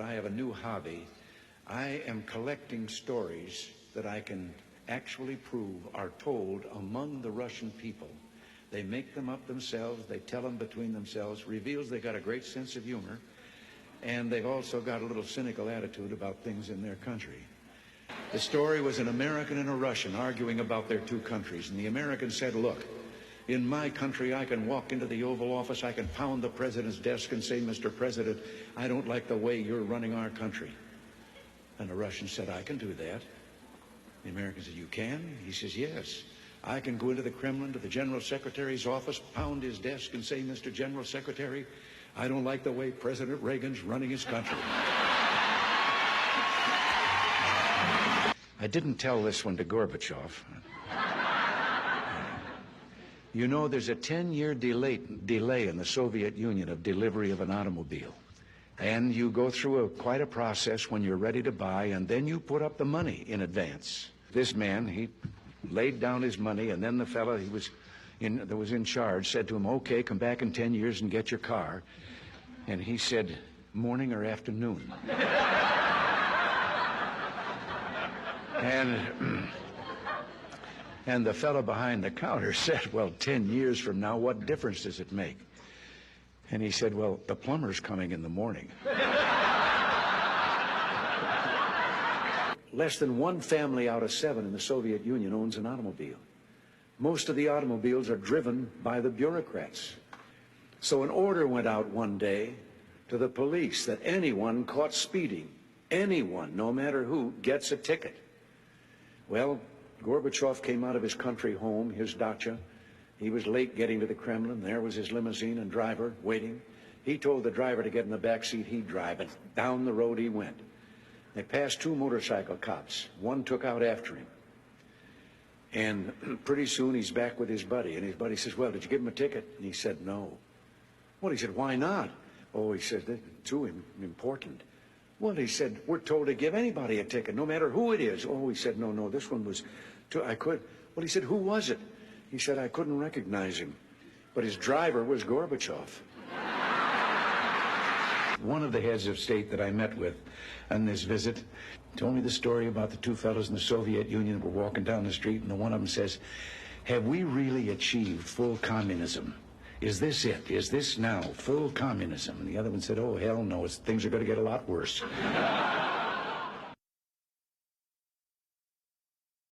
I have a new hobby. I am collecting stories that I can actually prove are told among the Russian people. They make them up themselves, they tell them between themselves, reveals they got a great sense of humor, and they've also got a little cynical attitude about things in their country. The story was an American and a Russian arguing about their two countries, and the American said, look, in my country, I can walk into the Oval Office, I can pound the president's desk and say, Mr. President, I don't like the way you're running our country. And the Russian said, I can do that. The American said, you can? He says, yes. I can go into the Kremlin, to the General Secretary's office, pound his desk and say, Mr. General Secretary, I don't like the way President Reagan's running his country. I didn't tell this one to Gorbachev. You know, there's a 10-year delay in the Soviet Union of delivery of an automobile. And you go through quite a process when you're ready to buy, and then you put up the money in advance. This man, he laid down his money, and then the fellow that was in charge said to him, okay, come back in 10 years and get your car. And he said, morning or afternoon? And the fellow behind the counter said, well, 10 years from now, what difference does it make? And he said, well, the plumber's coming in the morning. Less than one family out of 7 in the Soviet Union owns an automobile. Most of the automobiles are driven by the bureaucrats. So an order went out one day to the police that anyone caught speeding, anyone, no matter who, gets a ticket. Well, Gorbachev came out of his country home, his dacha. He was late getting to the Kremlin. There was his limousine and driver waiting. He told the driver to get in the back seat, he'd drive, and down the road he went. They passed 2 motorcycle cops. One took out after him. And pretty soon he's back with his buddy, and his buddy says, well, did you give him a ticket? And he said, no. Well, he said, why not? Oh, he said, they're too important. Well, he said, we're told to give anybody a ticket, no matter who it is. Oh, he said, no, this one was too, I could. Well, he said, who was it? He said, I couldn't recognize him. But his driver was Gorbachev. One of the heads of state that I met with on this visit told me the story about the 2 fellows in the Soviet Union who were walking down the street, and the one of them says, have we really achieved full communism? Is this it? Is this now full communism? And the other one said, oh, hell no, things are going to get a lot worse.